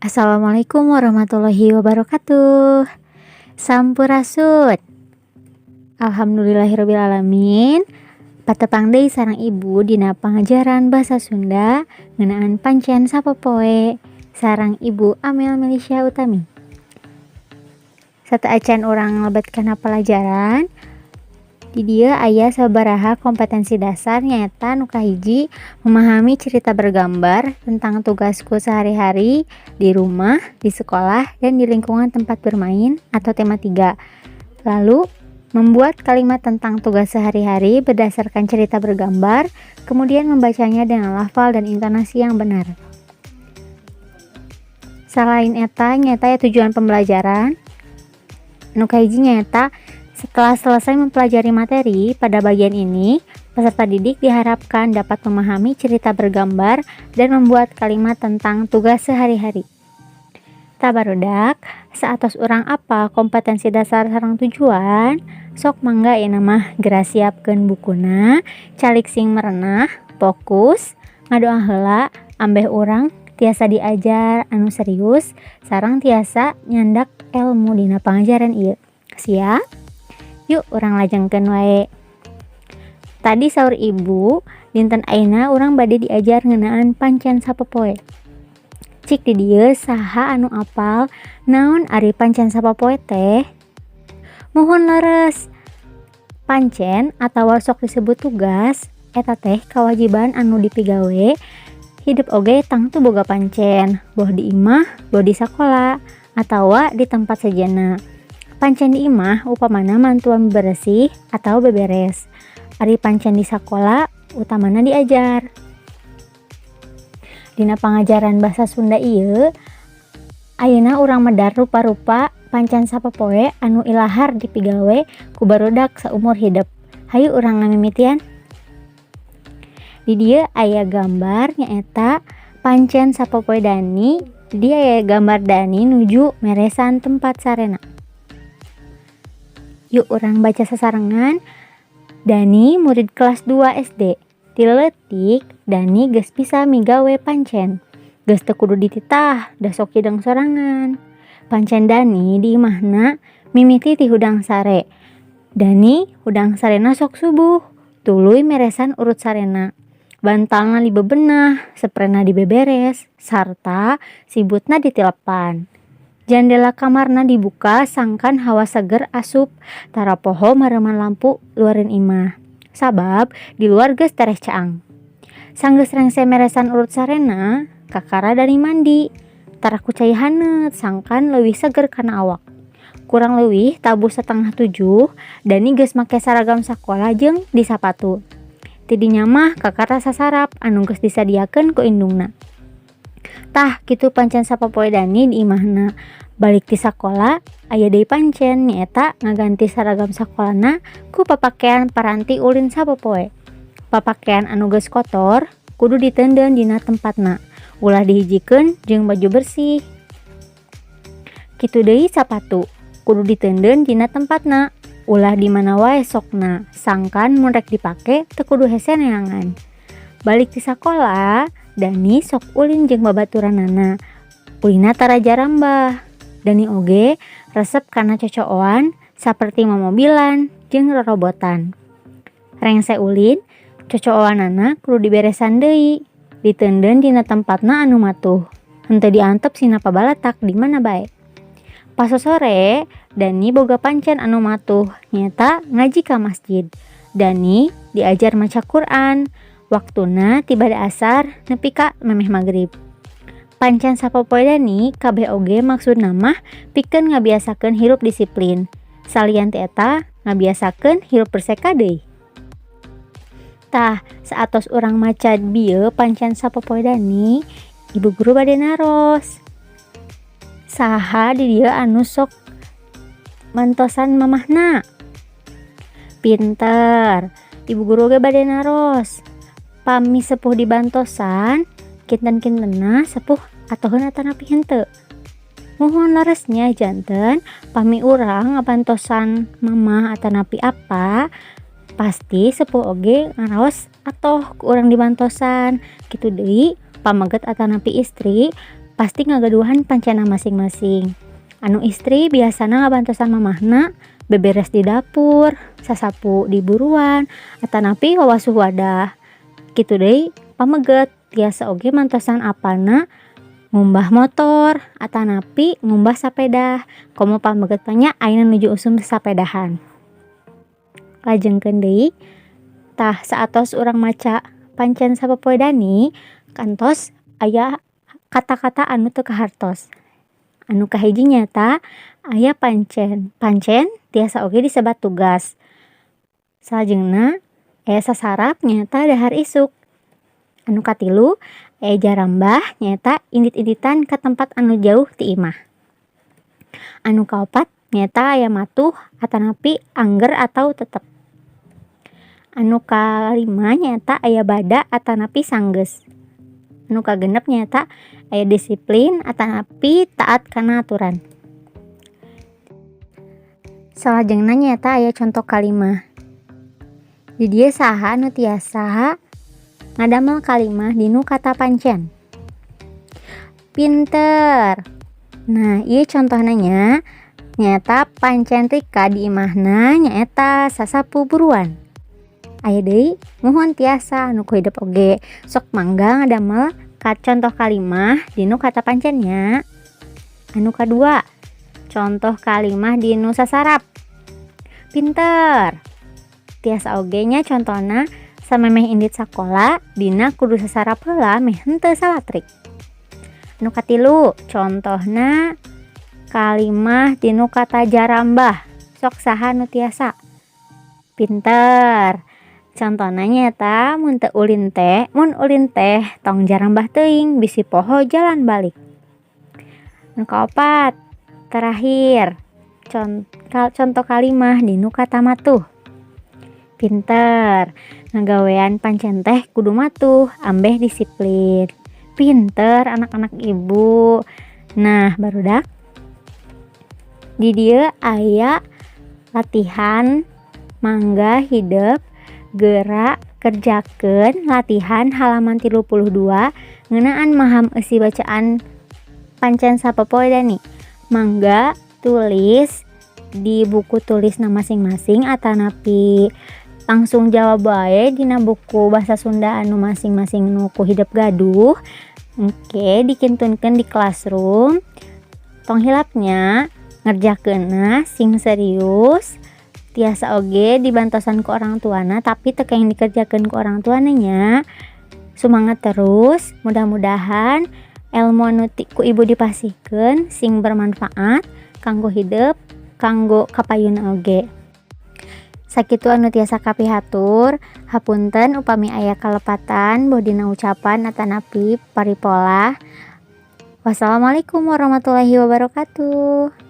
Assalamualaikum warahmatullahi wabarakatuh. Sampurasun. Alhamdulillahirobbilalamin. Patepang deui sareng ibu dina pangajaran basa Sunda ngeunaan pancen sapopoe sareng Ibu Amel Melisya Utami. Sateuacan urang lebet kana pelajaran, di dieu aya sabaraha kompetensi dasar nyaeta nu kahiji memahami cerita bergambar tentang tugasku sehari-hari di rumah, di sekolah, dan di lingkungan tempat bermain atau tema 3. Lalu, membuat kalimat tentang tugas sehari-hari berdasarkan cerita bergambar, kemudian membacanya dengan lafal dan intonasi yang benar. Selain eta, nyata ya tujuan pembelajaran. Nu kahiji nyata setelah selesai mempelajari materi pada bagian ini, peserta didik diharapkan dapat memahami cerita bergambar dan membuat kalimat tentang tugas sehari-hari. Tabarudak, saatos urang apa kompetensi dasar sareng tujuan, sok mangga ieu mah geura siapkeun bukuna, calik sing merenah, fokus, ngadoa heula, ambeh urang tiasa diajar anu serius sareng tiasa nyandak ilmu dina pangajaran ieu. Siap? Yuk urang lajengkeun wae. Tadi saur ibu, dinten ayeuna urang bade diajar ngeunaan pancen sapopoe. Cik di dieu saha anu apal naon ari pancen sapopoe teh? Mohon leres. Pancen atawa sok disebut tugas eta teh kawajiban anu dipigawe hidup oge tangtu boga pancen, boh di imah, boh di sakola, atawa di tempat sejenna. Pancen di imah upamana mantuan bersih atau beberes. Ari pancen di sakola utamana diajar. Dina pangajaran basa Sunda ieu, ayeuna urang medar rupa-rupa pancen sapopoe anu ilahar dipigawe ku barudak saumur hidup. Hayu urang ngamimitian. Di dieu aya gambar nyaeta pancen sapopoe Dani. Di dieu aya gambar Dani nuju meresan tempat sarena. Yuk urang baca sasarengan. Dani murid kelas 2 SD. Tileutik Dani geus bisa migawe pancen. Geus teu kudu dititah, da sok hideng sorangan. Pancen Dani di imahna mimiti ti hudang sare. Dani hudang sarena sok subuh, tuluy meresan urut sarena. Bantalna dibebenah, saprena dibeberes, sarta sibutna ditilepan. Jendela kamarna dibuka sangkan hawa seger asup tara poho mareman lampu luareun imah. Sabab di luar geus tereh caang. Sanggeus rengse meresan urut sarena, kakara dari mandi. Tara ku cai haneut sangkan leuwih seger kana awak. Kurang leuwih tabuh 6:30 Dani geus make saragam sakola jeung di sapatu. Tidinya mah kakara sasarap anu geus disadiakeun ku indungna. Tah kitu pancen sapopoe Dani di imahna. Balik ti sakola aya deui pancen nyaeta ngaganti saragam sakolana ku papakean paranti ulin sapopoe. Papakean anu geus kotor kudu diteundeun dina tempatna, ulah dihijikeun jeung baju bersih. Kitu deui sapatu kudu diteundeun dina tempatna, ulah di mana wae sokna, sangkan mun rek dipake teu kudu hese neangan. Balik ti sakola, Dani sok ulin jeung babaturanana. Ulina tara jarambah. Dani oge resep kana cocooan saperti momobilan jeung rorobotan. Rengse ulin, cocooanana kudu diberesan deui, diteundeun dina tempatna anu matuh. Henteu diantep sina pabalatak di mana bae. Pas sore, Dani boga pancen anu matuh, nyata ngaji ka masjid. Dani diajar maca Quran. Waktuna ti bade asar nepi ka memeh magrib. Pancen sapopoe Dani kabeh oge maksudna mah pikeun ngabiasakeun hirup disiplin. Salian ti eta ngabiasakeun hirup berseka deui. Tah, saatos urang maca bieu pancen sapopoe Dani, ibu guru bade naros. Saha di dieu anu sok mantosan mamahna? Pinter. Ibu guru ge bade naros. Pami sepuh di bantosan, kinten-kintenna sepuh atoheun atanapi henteu. Mohon leresnya janten pami urang ngabantosan mamah atanapi apa, pasti sepuh oge ngaraos atoh ku urang dibantosan. Kitu deui pamaget atanapi istri pasti ngagaduhan pancena masing-masing. Anu istri biasana ngabantosan mamahna beberes di dapur, sasapu di buruan, atanapi wawasuh wadah. Kitu deui pameget tiasa oge mantosan apana ngumbah motor atanapi ngumbah sapeda. Komo pameget tanya ayeuna nuju usum sapedahan. Lajengkeun deui tah saatos urang maca pancen sapopoe Dani kantos aya kata-kata anu teu kahartos. Anu kahiji nyata aya pancen tiasa oge disebat tugas. Salajengna aya sasarap nyata dahar isuk. Anu katilu aya jarambah nyata indit-inditan ka tempat anu jauh ti imah. Anu kaopat nyata aya matuh atanapi angger atau tetep. Anu kalima nyata aya bada atanapi sanggeus. Anu kagenep nyata aya disiplin atanapi taat kana aturan. Salajengna nyata aya contoh kalimah. Di dieu saha anu tiasa ngadamel kalimah dinu kata pancen? Pinter. Nah, ieu contohna nya nyata pancen Rika di imahna nyaeta sasapu buruan. Aya deui muhun tiasa anu ku hidup oge sok mangga ngadamel contoh kalimah dinu kata pancennya. Anu kadua, contoh kalimah dinu sasarap. Pinter. Tiasa oge nya contohna samemeh indit sakola dina kudu sasarap heula meh henteu salatrik. Anu katilu, contohna kalimah dinu kata jarambah. Sok saha nu tiasa? Pinter. Contohna nyata mun ulin teh tong jarambah teuing bisi poho jalan balik. Anu kaopat, terakhir contoh kalimah dinu kata matuh. Pinter. Ngagawean pancen teh kudu matuh ambeh disiplin. Pinter anak-anak ibu. Nah, barudak di dieu aya latihan mangga hidup gerak kerjakeun latihan halaman 32 ngeunaan maham eusi bacaan pancen sapopoe Dani. Mangga tulis di buku tulisna masing-masing atanapi langsung jawab bae dina buku bahasa Sunda anu masing-masing nu ku hidup gaduh. Engke dikintunkeun di classroom. Tong hilapnya ngerjakeunna sing serius. Tiasa oge dibantosan ku orang tuana tapi teu yang dikerjakeun ku orang tuana nya. Sumangat terus, mudah-mudahan ilmu anu ku ibu dipasihkeun sing bermanfaat kanggo hidup, kanggo kapayuna oge. Sakitu anu tiasa kapihatur, hapunten upami aya kalepatan bodina ucapan atanapi paripolah. Wassalamualaikum warahmatullahi wabarakatuh.